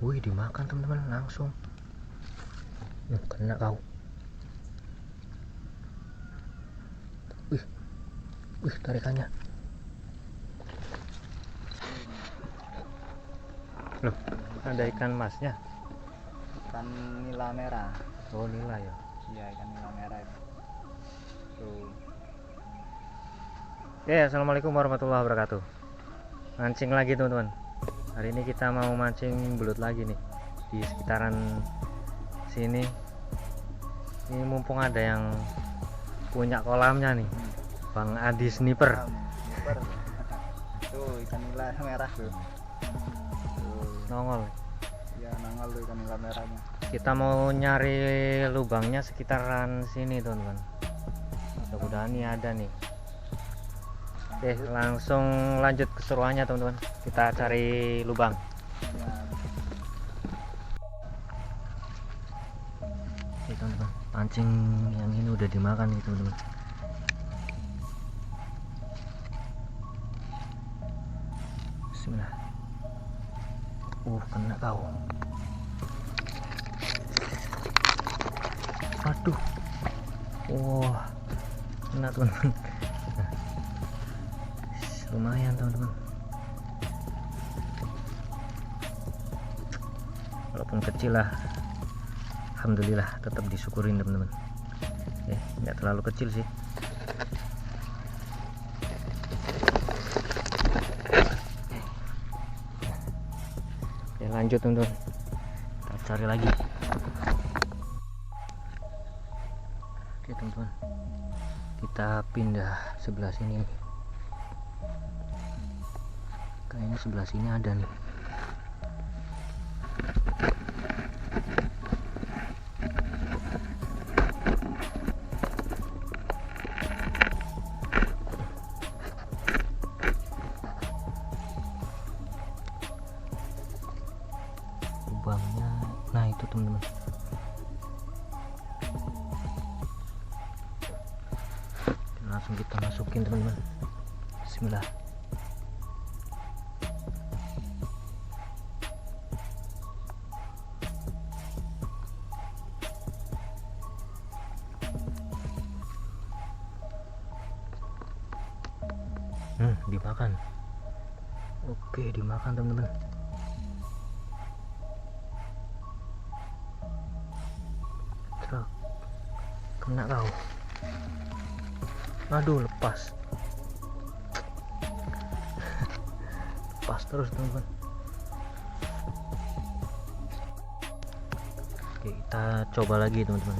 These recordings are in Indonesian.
Wih, dimakan teman-teman langsung. Kena kau. Wih, wih tarikannya. Loh, ada ikan masnya. Ikan nila merah. Oh, nila ya. Iya, ikan nila merah itu. Tuh. Oke, assalamualaikum warahmatullahi wabarakatuh. Mancing lagi teman-teman. Hari ini kita mau mancing belut lagi nih di sekitaran sini. Ini mumpung ada yang punya kolamnya nih, Bang Adi Sniper. Sniper. Tuh ikan nila merah tuh. Nongol. Iya, nongol tuh ikan nila merahnya. Kita mau nyari lubangnya sekitaran sini teman-teman. Mudah-mudahan ini ada nih. Oke, langsung lanjut keseruannya teman-teman. Kita cari lubang. Ya. Oke teman-teman, pancing yang ini udah dimakan nih teman-teman. Bismillah. Kena kau. Aduh. Wah, kena teman-teman. Lumayan teman-teman. Walaupun kecil lah, alhamdulillah tetap disyukurin teman-teman. Nggak terlalu kecil sih. Oke, lanjut teman-teman, kita cari lagi. Oke teman-teman, kita pindah sebelah sini. Kayaknya sebelah sini ada nih. Lubangnya, nah itu teman-teman. Langsung kita masukin teman-teman. Bismillah. Dimakan. Oke, dimakan teman-teman. Truk. Kena kau. Aduh, lepas. Lepas terus teman-teman. Oke, kita coba lagi teman-teman.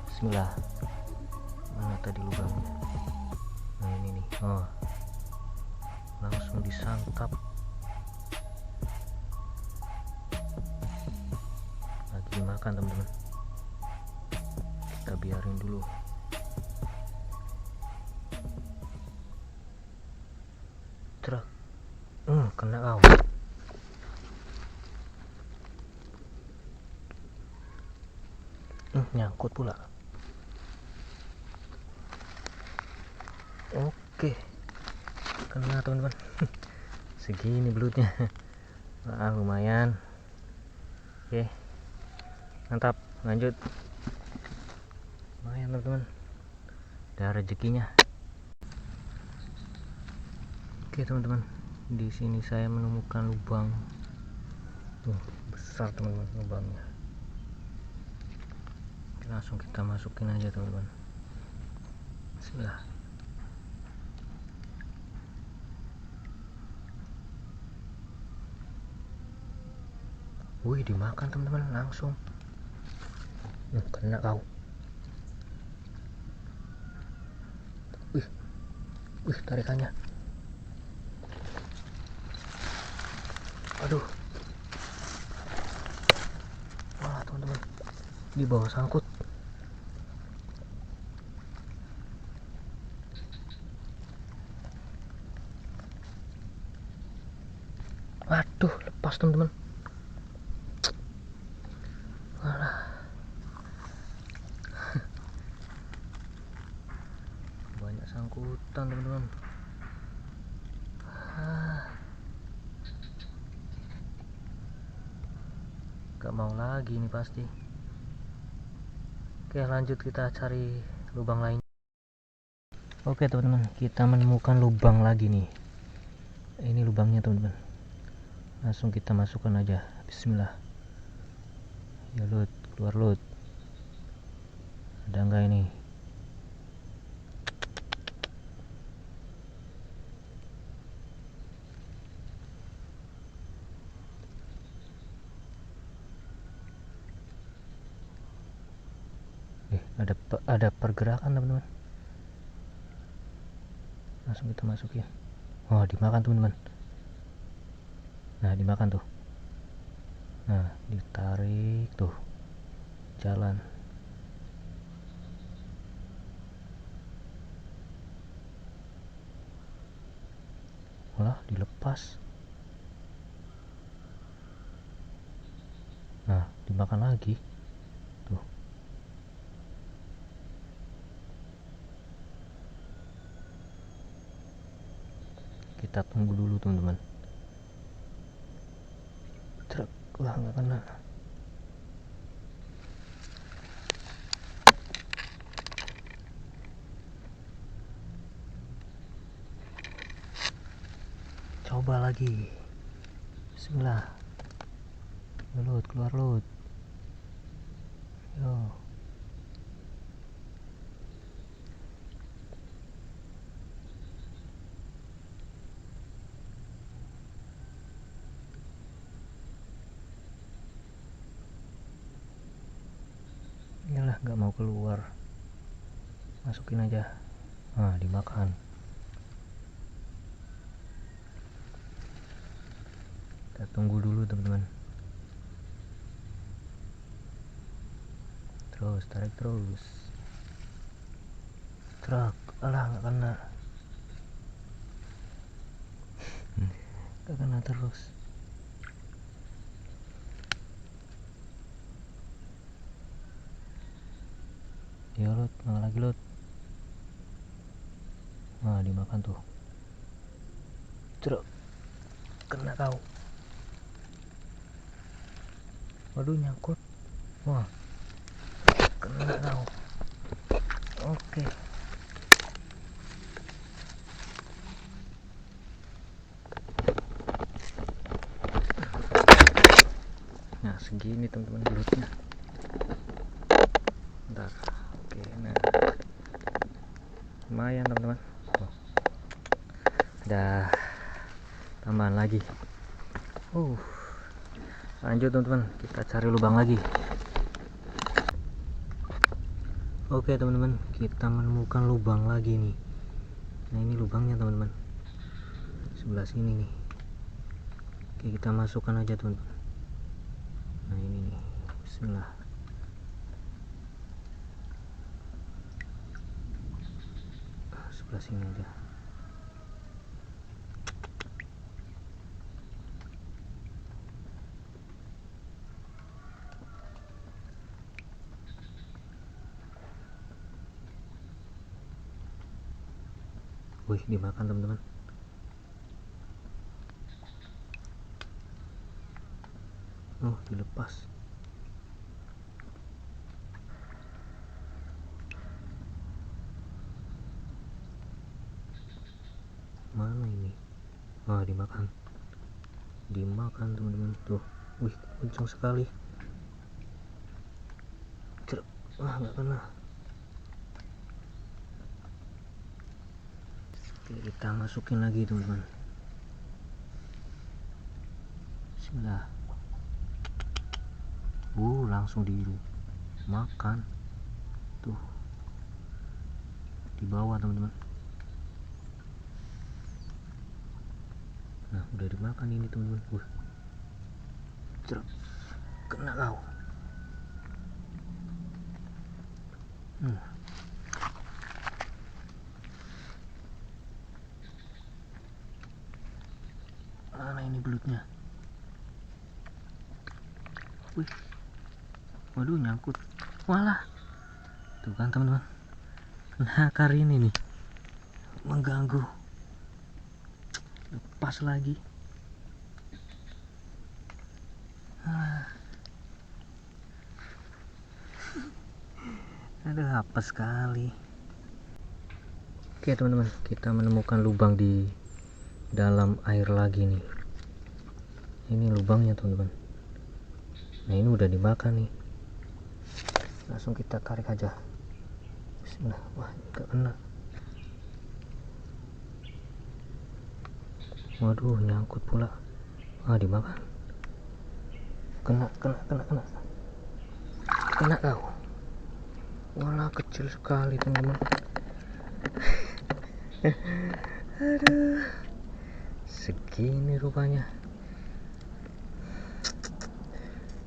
Bismillah. Mana tadi lubangnya? Nah ini nih. Oh, langsung disantap. Lagi dimakan teman-teman. Kita biarin dulu. Truk. Kena kau. Nyangkut pula. Oke, kena teman-teman. Segini belutnya. Lumayan. Oke, mantap. Lanjut. Lumayan teman-teman, ada rezekinya. Oke teman-teman, di sini saya menemukan lubang. Besar teman-teman lubangnya. Langsung kita masukin aja teman-teman. Bismillah. Wih, dimakan teman-teman langsung. Kena kau. Wih tarikannya. Aduh. Wah teman-teman, di bawah sangkut. Aduh, lepas teman-teman. Alah. Banyak sangkutan teman-teman. nggak mau lagi ini pasti. Oke, lanjut kita cari lubang lain. Oke teman-teman, kita menemukan lubang lagi nih. Ini lubangnya teman-teman. Langsung kita masukkan aja. Bismillah. Ya Lut, keluar Lut. Ada nggak ini? Ada pergerakan teman-teman. Langsung kita masukin. Oh, dimakan teman-teman. Nah, dimakan tuh. Nah, ditarik tuh. Jalan. Malah dilepas. Nah, dimakan lagi. Tuh. Kita tunggu dulu teman-teman. Truk, wah nggak kena. Coba lagi. Bismillah. Lut, keluar Lut. Yo. Iyalah, nggak mau keluar. Masukin aja. Nah, dimakan. Kita tunggu dulu teman-teman. Terus tarik terus. Truk, alah nggak kena. Nggak kena terus. Ya Lut, mana lagi Lut? Nah, dimakan tuh. Truk, kena kau. Waduh, nyangkut. Wah, kena kau. Oke. Nah, segini teman-teman belutnya. Bentar. Oke, nah. Lumayan teman-teman. Oh. Ada tambahan lagi. Lanjut teman-teman, kita cari lubang lagi. Oke teman-teman, kita menemukan lubang lagi nih. Nah, ini lubangnya teman-teman. Sebelah sini nih. Oke, kita masukkan aja teman-teman. Nah, ini nih. Bismillah. Sebelah sini aja. Wih, dimakan teman-teman. Oh, dilepas. Mana ini? Oh, dimakan. Dimakan teman-teman tuh. Wih, kencang sekali. Wah, nggak kena. Oke, kita masukin lagi teman-teman. Bismillah. Langsung dimakan tuh di bawah teman-teman. Nah, udah dimakan ini teman-teman. Kena kau. Mana ini belutnya? Wih, waduh, nyangkut. Walah, tuh kan teman-teman. Nah, akar ini nih mengganggu. Lepas lagi. Ada apa sekali. Oke teman-teman, kita menemukan lubang di dalam air lagi nih. Ini lubangnya teman-teman. Nah ini udah dimakan nih. Langsung kita tarik aja. Bismillah. Wah gak kena. Waduh nyangkut pula. Dimakan. Kena kau. Walah kecil sekali teman-teman. Aduh, segini rupanya.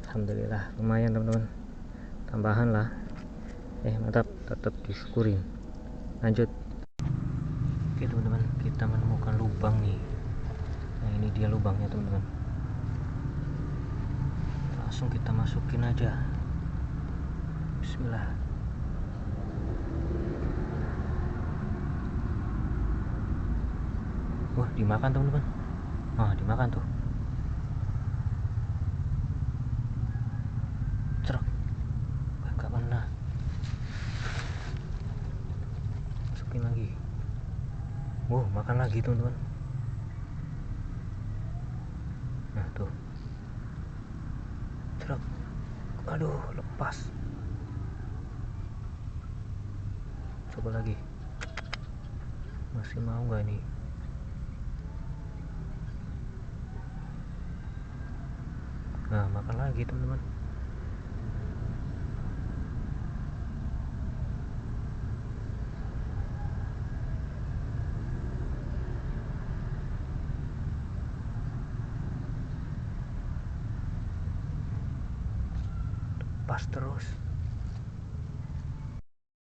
Alhamdulillah lumayan teman-teman, tambahan lah. Mantap, tetap disyukurin. Lanjut. Oke teman-teman, kita menemukan lubang nih. Nah ini dia lubangnya teman-teman. Langsung kita masukin aja. Bismillah. Wah dimakan teman-teman. Dimakan tuh. Cerak. Gak kena. Masukin lagi. Makan lagi teman-teman. Nah tuh. Cerak. Aduh lepas. Coba lagi. Masih mau nggak nih? Nah makan lagi teman-teman. Pas terus.